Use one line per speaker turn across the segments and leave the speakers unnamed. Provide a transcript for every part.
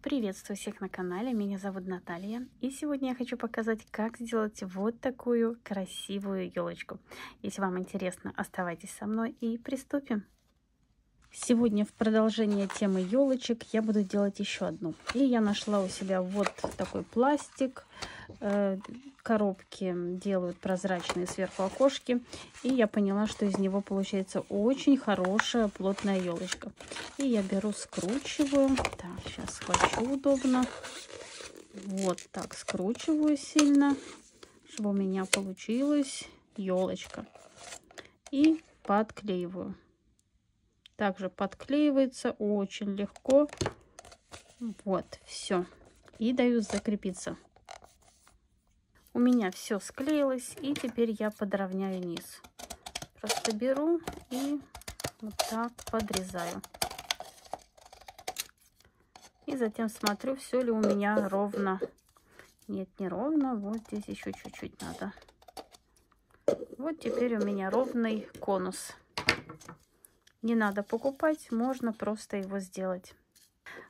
Приветствую всех на канале, меня зовут Наталья, и сегодня я хочу показать, как сделать вот такую красивую елочку. Если вам интересно, оставайтесь со мной и приступим. Сегодня в продолжение темы елочек я буду делать еще одну. И я нашла у себя вот такой пластик. Коробки делают прозрачные сверху окошки. И я поняла, что из него получается очень хорошая плотная елочка. И я беру, скручиваю. Так, сейчас схвачу удобно. Вот так скручиваю сильно, чтобы у меня получилась елочка. И подклеиваю. Также подклеивается очень легко. Вот, все. И даю закрепиться. У меня все склеилось, и теперь я подровняю низ. Просто беру и вот так подрезаю. И затем смотрю, все ли у меня ровно. Нет, не ровно. Вот здесь еще чуть-чуть надо. Вот теперь у меня ровный конус. Не надо покупать, можно просто его сделать.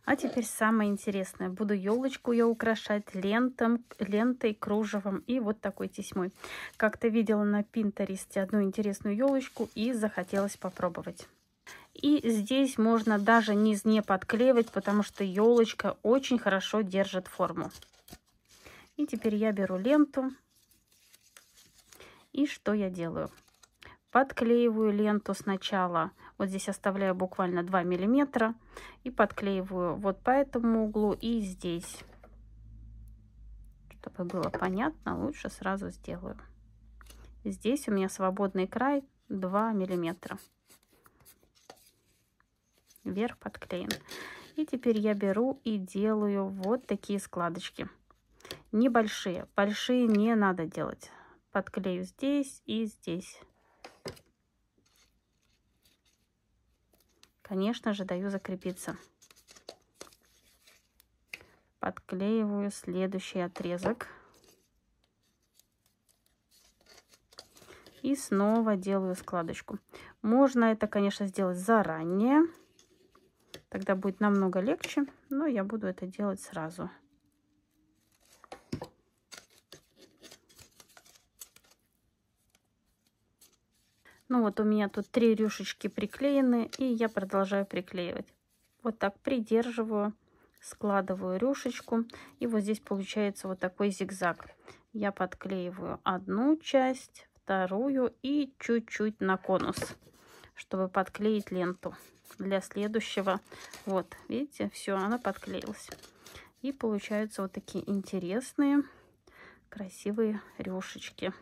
А теперь самое интересное. Буду елочку я украшать лентой, кружевом и вот такой тесьмой. Как-то видела на Пинтересте одну интересную елочку и захотелось попробовать. И здесь можно даже низ не подклеивать, потому что елочка очень хорошо держит форму. И теперь я беру ленту. И что я делаю? Подклеиваю ленту сначала. Вот здесь оставляю буквально 2 миллиметра. И подклеиваю вот по этому углу и здесь. Чтобы было понятно, лучше сразу сделаю. Здесь у меня свободный край 2 миллиметра. Вверх подклеен. И теперь я беру и делаю вот такие складочки. Небольшие. Большие не надо делать. Подклею здесь и здесь. Конечно же, даю закрепиться. Подклеиваю следующий отрезок. И снова делаю складочку. Можно это, конечно, сделать заранее. Тогда будет намного легче, но я буду это делать сразу. Ну вот у меня тут 3 рюшечки приклеены, и я продолжаю приклеивать. Вот так придерживаю, складываю рюшечку, и вот здесь получается вот такой зигзаг. Я подклеиваю одну часть, вторую и чуть-чуть на конус, чтобы подклеить ленту для следующего. Вот, видите, все, она подклеилась. И получаются вот такие интересные, красивые рюшечки.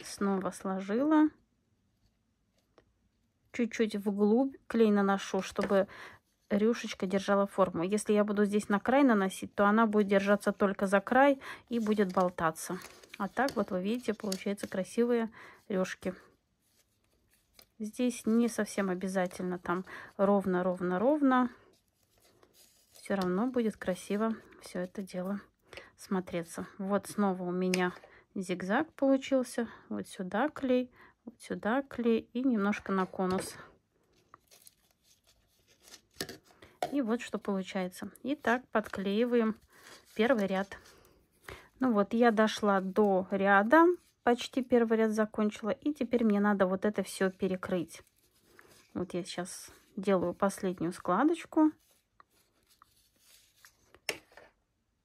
Снова сложила. Чуть-чуть вглубь клей наношу, чтобы рюшечка держала форму. Если я буду здесь на край наносить, то она будет держаться только за край и будет болтаться. А так вот вы видите, получаются красивые рюшки. Здесь не совсем обязательно там ровно. Все равно будет красиво все это дело смотреться. Вот снова у меня зигзаг получился. Вот сюда клей и немножко на конус. И вот что получается. И так подклеиваем первый ряд. Ну вот, я дошла до ряда, почти первый ряд закончила. И теперь мне надо вот это все перекрыть. Вот я сейчас делаю последнюю складочку.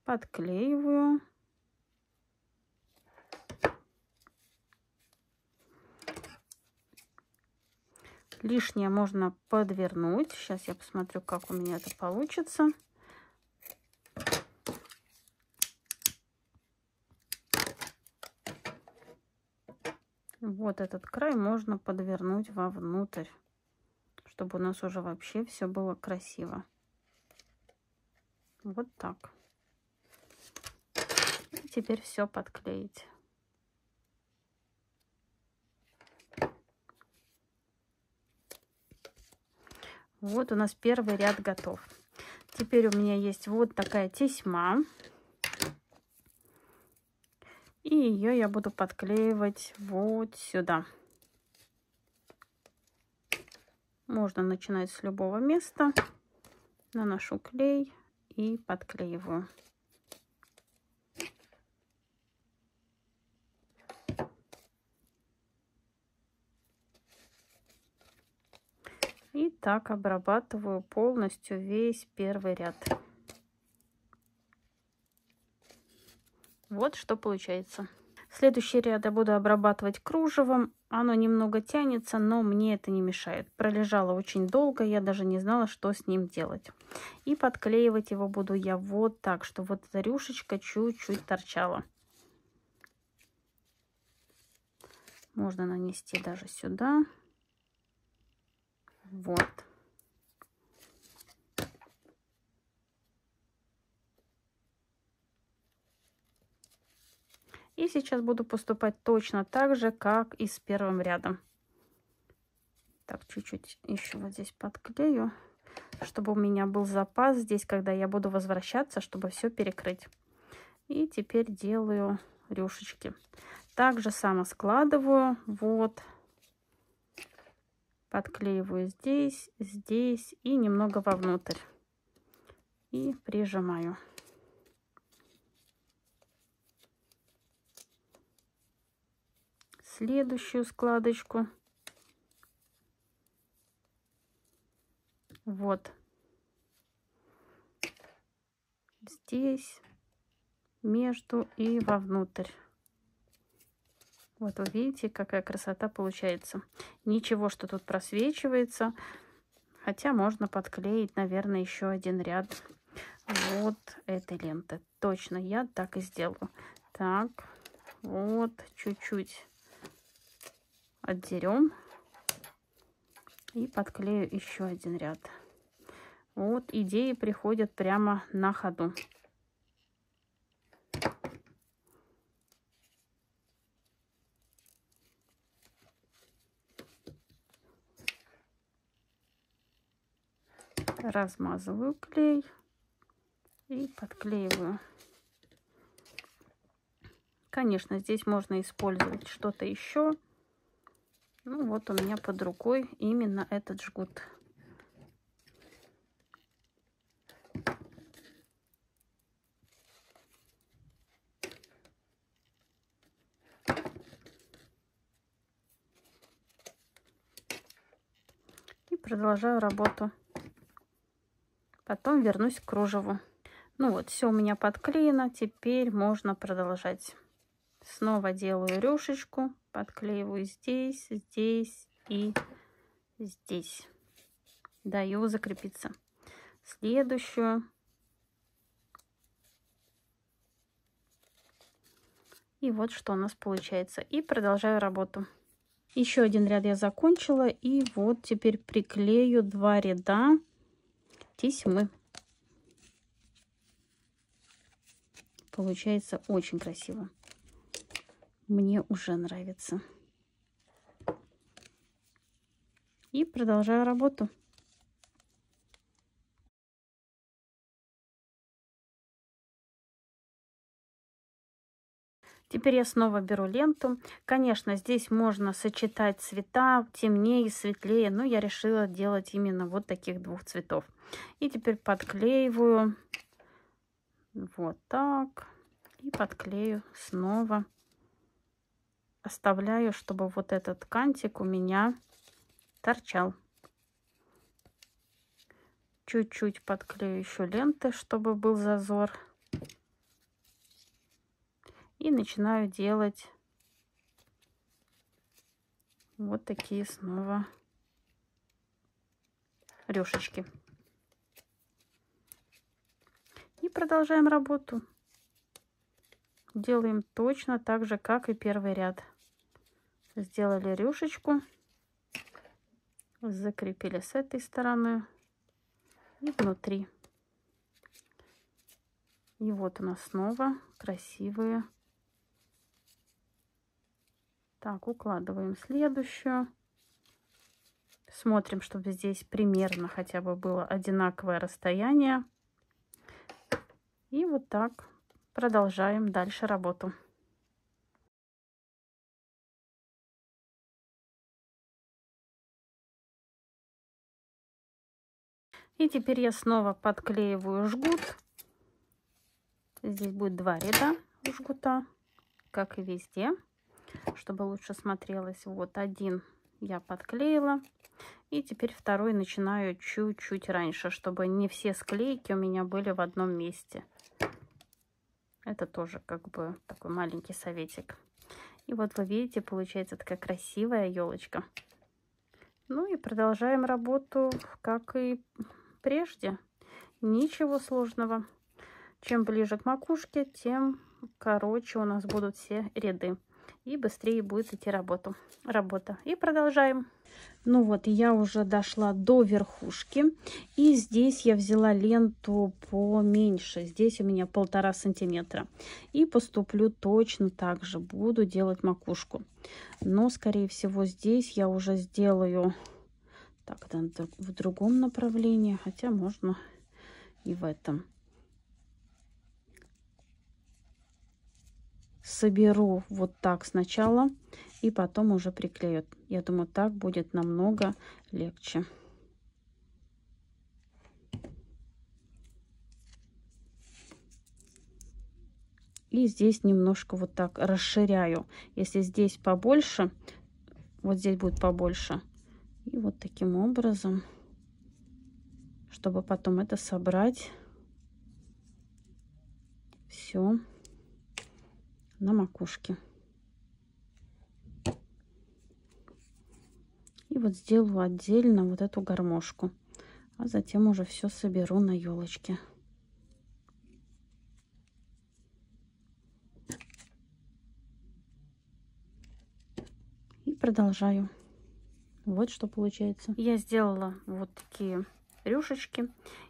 Подклеиваю. Лишнее можно подвернуть. Сейчас я посмотрю, как у меня это получится. Вот этот край можно подвернуть вовнутрь, чтобы у нас уже вообще все было красиво. Вот так. И теперь все подклеить. Вот у нас первый ряд готов. Теперь у меня есть вот такая тесьма. И ее я буду подклеивать вот сюда. Можно начинать с любого места. наношу клей и подклеиваю. И так обрабатываю полностью весь первый ряд. Вот что получается. Следующий ряд я буду обрабатывать кружевом. Оно немного тянется, но мне это не мешает. Пролежало очень долго, я даже не знала, что с ним делать. И подклеивать его буду я вот так, чтобы вот эта рюшечка чуть-чуть торчала. Можно нанести даже сюда. Вот. И сейчас буду поступать точно так же, как и с первым рядом. Так, чуть-чуть еще вот здесь подклею, чтобы у меня был запас здесь, когда я буду возвращаться, чтобы все перекрыть. И теперь делаю рюшечки. Так же само складываю. Вот. Подклеиваю здесь, здесь и немного вовнутрь. И прижимаю. Следующую складочку. Вот. Здесь, между и вовнутрь. Вот вы видите, какая красота получается. Ничего, что тут просвечивается. Хотя можно подклеить, наверное, еще один ряд вот этой ленты. Точно, я так и сделаю. Так, вот, чуть-чуть отдерем и подклею еще один ряд. Вот идеи приходят прямо на ходу. Размазываю клей и подклеиваю. Конечно, здесь можно использовать что-то еще. Ну вот у меня под рукой именно этот жгут. И продолжаю работу. Потом вернусь к кружеву. Ну вот, все у меня подклеено. Теперь можно продолжать. Снова делаю рюшечку. Подклеиваю здесь, здесь и здесь. Даю закрепиться. Следующую. И вот что у нас получается. И продолжаю работу. Еще один ряд я закончила. И вот теперь приклею 2 ряда тесьмы. Получается очень красиво. Мне уже нравится. И продолжаю работу. Теперь я снова беру ленту. Конечно, здесь можно сочетать цвета, темнее, светлее, но я решила делать именно вот таких 2 цветов. И теперь подклеиваю вот так. И подклею снова. Оставляю, чтобы вот этот кантик у меня торчал. Чуть-чуть подклею еще ленты, чтобы был зазор. И начинаю делать вот такие снова рюшечки. И продолжаем работу. Делаем точно так же, как и первый ряд. Сделали рюшечку, закрепили с этой стороны и внутри. И вот у нас снова красивые. Так, укладываем следующую. Смотрим, чтобы здесь примерно хотя бы было одинаковое расстояние. И вот так продолжаем дальше работу. И теперь я снова подклеиваю жгут. Здесь будет 2 ряда жгута, как и везде, чтобы лучше смотрелось. Вот один я подклеила. И теперь второй начинаю чуть-чуть раньше, чтобы не все склейки у меня были в одном месте. Это тоже как бы такой маленький советик. И вот вы видите, получается такая красивая елочка. Ну и продолжаем работу, как и прежде. Ничего сложного. Чем ближе к макушке, тем короче у нас будут все ряды. И быстрее будет идти работа. И продолжаем. Ну вот, я уже дошла до верхушки. И здесь я взяла ленту поменьше. Здесь у меня 1,5 сантиметра. И поступлю точно так же. Буду делать макушку. Но, скорее всего, здесь я уже сделаю так, в другом направлении. Хотя можно и в этом. Соберу вот так сначала и потом уже приклею. Я думаю, так будет намного легче. И здесь немножко вот так расширяю. Если здесь побольше, вот здесь будет побольше. И вот таким образом, чтобы потом это собрать все на макушке. И вот сделаю отдельно вот эту гармошку, а затем уже все соберу на елочке. И продолжаю. Вот что получается. Я сделала вот такие рюшечки.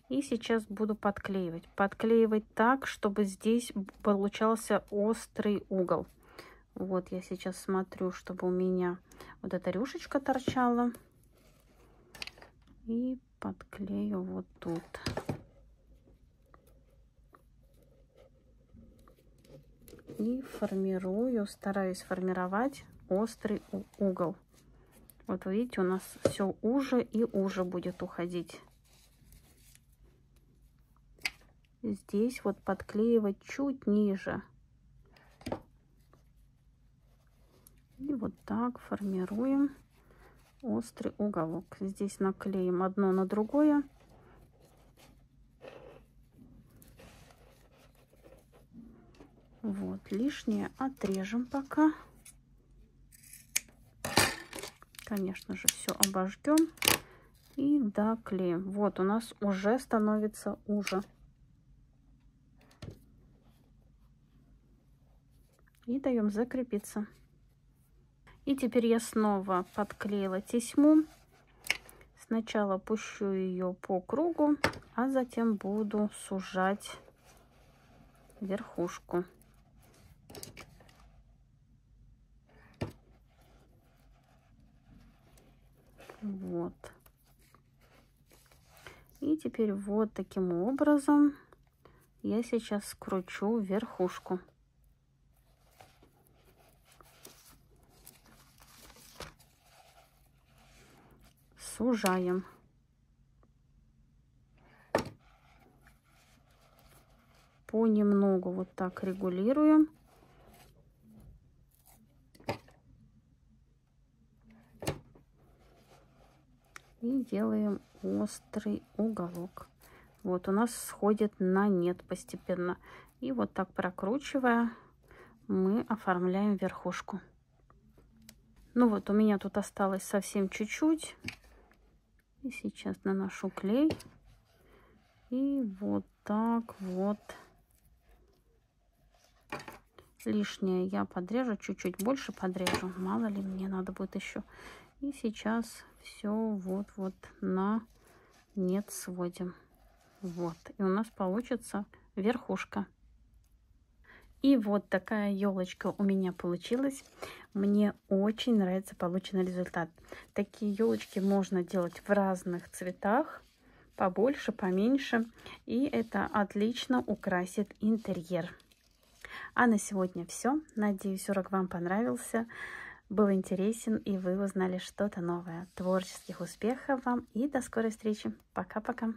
И сейчас буду подклеивать. Подклеивать так, чтобы здесь получался острый угол. Вот я сейчас смотрю, чтобы у меня вот эта рюшечка торчала. И подклею вот тут. И формирую, стараюсь формировать острый угол. Вот видите, у нас все уже и уже будет уходить. Здесь вот подклеивать чуть ниже. И вот так формируем острый уголок. Здесь наклеим одно на другое. Вот, лишнее отрежем пока. Конечно же, все обожгем и доклеим. Вот у нас уже становится уже. И даем закрепиться. И теперь я снова подклеила тесьму. Сначала пущу ее по кругу, а затем буду сужать верхушку. Вот. И теперь вот таким образом я сейчас скручу верхушку. Сужаем. Понемногу вот так регулируем. И делаем острый уголок. Вот у нас сходит на нет постепенно. И вот так прокручивая, мы оформляем верхушку. Ну вот у меня тут осталось совсем чуть-чуть. И сейчас наношу клей. И вот так вот. Лишнее я подрежу, чуть-чуть больше подрежу. Мало ли, мне надо будет еще. И сейчас все вот на нет сводим. Вот. И у нас получится верхушка. И вот такая елочка у меня получилась. Мне очень нравится полученный результат. Такие елочки можно делать в разных цветах. Побольше, поменьше. И это отлично украсит интерьер. А на сегодня все. Надеюсь, урок вам понравился, был интересен и вы узнали что-то новое. Творческих успехов вам и до скорой встречи. Пока-пока.